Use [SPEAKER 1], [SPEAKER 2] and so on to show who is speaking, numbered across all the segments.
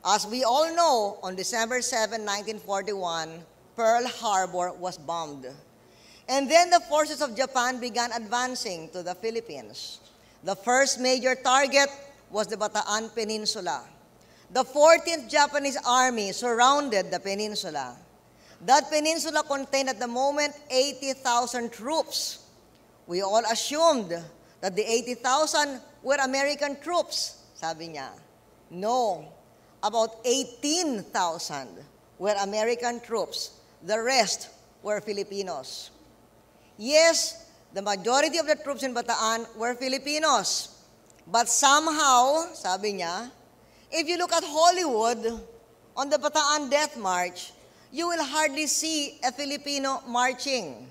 [SPEAKER 1] As we all know, on December 7, 1941, Pearl Harbor was bombed. And then the forces of Japan began advancing to the Philippines. The first major target was the Bataan Peninsula. The 14th Japanese Army surrounded the peninsula. That peninsula contained at the moment 80,000 troops. We all assumed that the 80,000 were American troops, sabi niya. No, about 18,000 were American troops. The rest were Filipinos. Yes, the majority of the troops in Bataan were Filipinos. But somehow, sabi niya, if you look at Hollywood, on the Bataan Death March, you will hardly see a Filipino marching.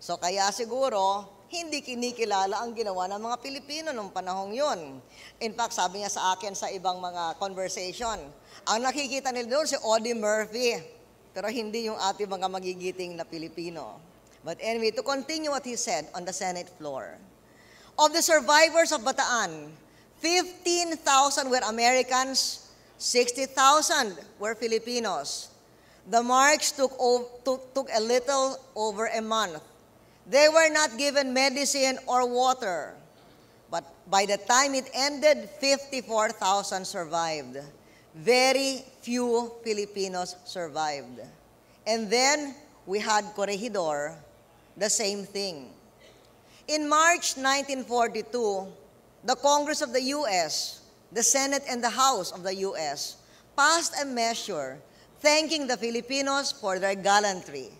[SPEAKER 1] So kaya siguro, hindi kinikilala ang ginawa ng mga Pilipino nung panahong yun. In fact, sabi niya sa akin sa ibang mga conversation, ang nakikita nila doon si Audie Murphy, pero hindi yung ating mga magigiting na Pilipino. But anyway, to continue what he said on the Senate floor, of the survivors of Bataan, 15,000 were Americans, 60,000 were Filipinos. The march took a little over a month. They were not given medicine or water. But by the time it ended, 54,000 survived. Very few Filipinos survived. And then we had Corregidor, the same thing. In March 1942, the Congress of the U.S., the Senate and the House of the U.S. passed a measure thanking the Filipinos for their gallantry,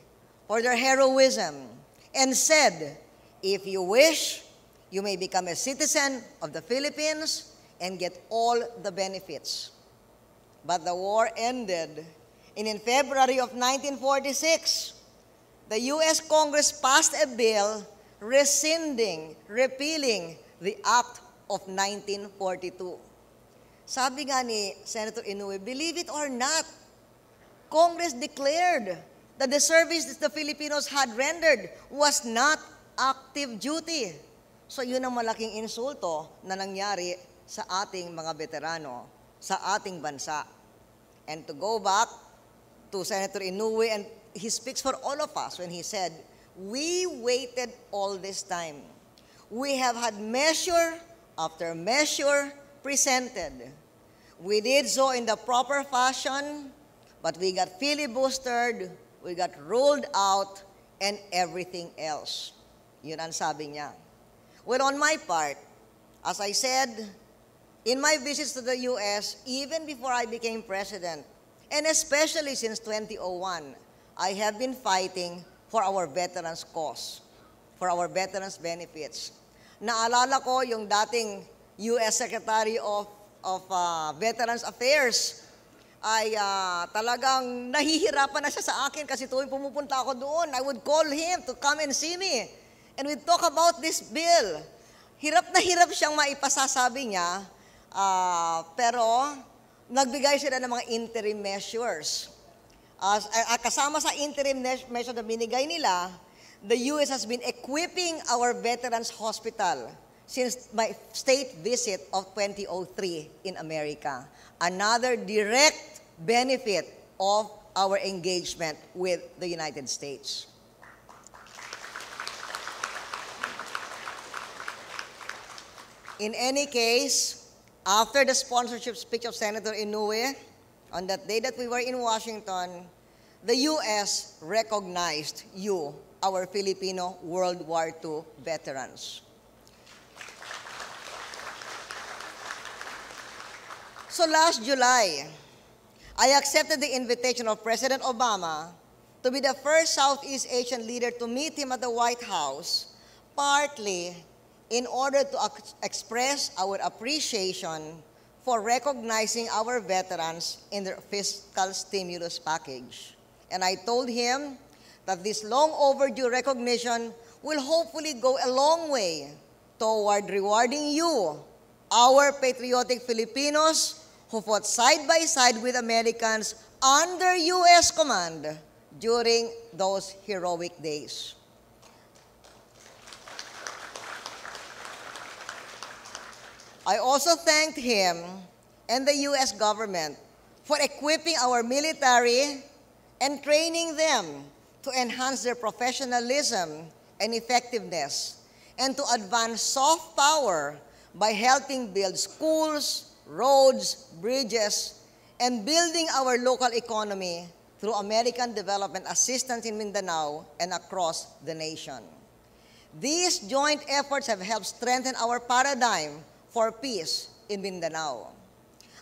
[SPEAKER 1] for their heroism, and said, if you wish, you may become a citizen of the Philippines and get all the benefits. But the war ended, and in February of 1946, the U.S. Congress passed a bill repealing the Act of 1942. Sabi nga ni Senator Inoue, believe it or not, Congress declared that the service that the Filipinos had rendered was not active duty. So yun ang malaking insulto na nangyari sa ating mga veterano, sa ating bansa. And to go back to Senator Inoue, and he speaks for all of us when he said, we waited all this time. We have had measure after measure presented. We did so in the proper fashion, but we got filibustered, we got ruled out, and everything else. Yun ang sabi niya. Well, on my part, as I said, in my visits to the U.S., even before I became president, and especially since 2001, I have been fighting for our veterans' cause, for our veterans' benefits. Naalala ko yung dating U.S. Secretary of Veterans Affairs ay talagang nahihirapan na siya sa akin kasi tuwing pumupunta ako doon, I would call him to come and see me. And we'd talk about this bill. Hirap na hirap siyang maipasasabi niya, pero nagbigay sila ng mga interim measures. Kasama sa interim measure na binigay nila, the U.S. has been equipping our Veterans Hospital since my state visit of 2003 in America. Another direct benefit of our engagement with the United States. In any case, after the sponsorship speech of Senator Inoue, on that day that we were in Washington, the U.S. recognized you, our Filipino World War II veterans. So last July, I accepted the invitation of President Obama to be the first Southeast Asian leader to meet him at the White House, partly in order to express our appreciation for recognizing our veterans in their fiscal stimulus package. And I told him that this long overdue recognition will hopefully go a long way toward rewarding you, our patriotic Filipinos who fought side by side with Americans under U.S. command during those heroic days. I also thanked him and the U.S. government for equipping our military and training them to enhance their professionalism and effectiveness, and to advance soft power by helping build schools, roads, bridges, and building our local economy through American development assistance in Mindanao and across the nation. These joint efforts have helped strengthen our paradigm for peace in Mindanao.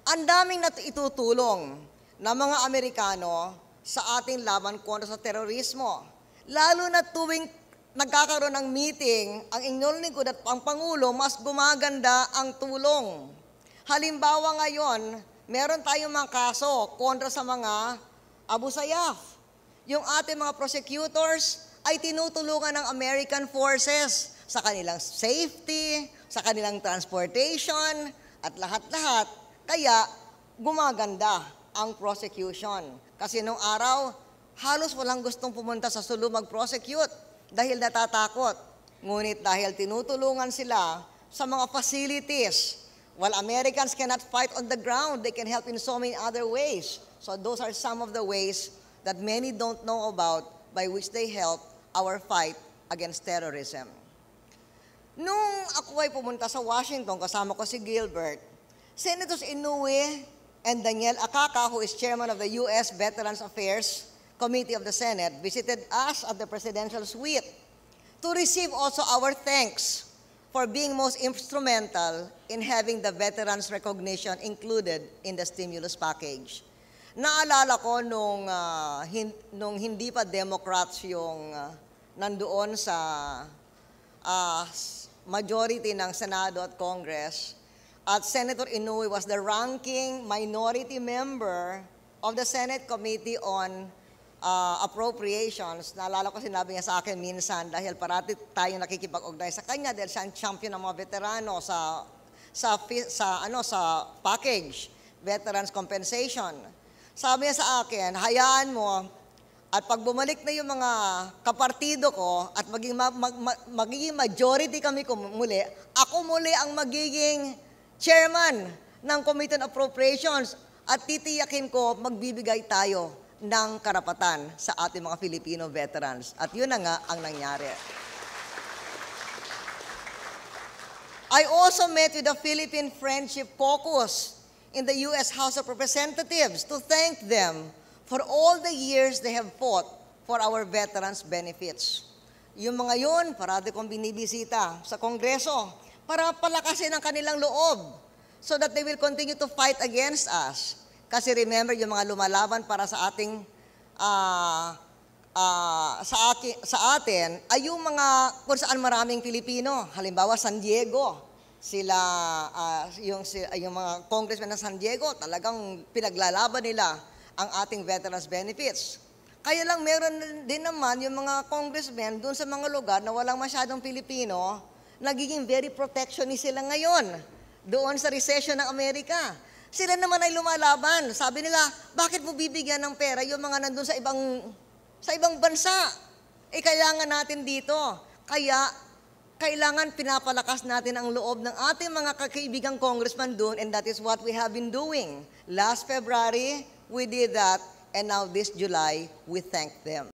[SPEAKER 1] Ang daming itutulong ng mga Amerikano sa ating laban kontra sa terorismo. Lalo na tuwing nagkakaroon ng meeting, ang inyong lingkod at ang Pangulo, mas gumaganda ang tulong. Halimbawa ngayon, meron tayong mga kaso kontra sa mga Abu Sayyaf. Yung ating mga prosecutors ay tinutulungan ng American forces sa kanilang safety, sa kanilang transportation, at lahat-lahat. Kaya gumaganda ang prosecution. Kasi nung araw, halos walang gustong pumunta sa Sulu mag-prosecute dahil natatakot. Ngunit dahil tinutulungan sila sa mga facilities, while Americans cannot fight on the ground, they can help in so many other ways. So those are some of the ways that many don't know about by which they help our fight against terrorism. Nung ako ay pumunta sa Washington, kasama ko si Gilbert, Senators Inouye and Daniel Akaka, who is chairman of the U.S. Veterans Affairs Committee of the Senate, visited us at the presidential suite to receive also our thanks for being most instrumental in having the veterans recognition included in the stimulus package. Naalala ko nung hindi pa Democrats yung nandoon sa majority ng Senado at Congress, at Senator Inouye was the ranking minority member of the Senate Committee on Appropriations. Naalala ko sinabi niya sa akin minsan dahil parati tayo nakikipag-ugnay sa kanya dahil siya ang champion ng mga veterano sa package, veterans compensation. Sabi niya sa akin, hayaan mo, at pag bumalik na yung mga kapartido ko at magiging majority kami muli, ako muli ang magiging chairman ng Committee on Appropriations at titiyakin ko magbibigay tayo ng karapatan sa ating mga Filipino veterans. At yun na nga ang nangyari. I also met with the Philippine Friendship Caucus in the U.S. House of Representatives to thank them for all the years they have fought for our veterans' benefits. Yung mga yun, parati kong binibisita sa Kongreso para palakasin ang kanilang loob so that they will continue to fight against us. Kasi remember, yung mga lumalaban para sa ating sa atin ay yung mga kung saan maraming Pilipino. Halimbawa, San Diego. Yung mga congressmen ng San Diego, talagang pinaglalaban nila ang ating veterans benefits. Kaya lang meron din naman yung mga congressmen doon sa mga lugar na walang masyadong Pilipino, nagiging very protectionist sila ngayon doon sa recession ng Amerika. Sila naman ay lumalaban. Sabi nila, bakit mo bibigyan ng pera yung mga nandun sa ibang bansa? Kailangan natin dito. Kaya kailangan pinapalakas natin ang loob ng ating mga kakaibigang congressman doon, and that is what we have been doing. Last February, we did that, and now this July, we thank them.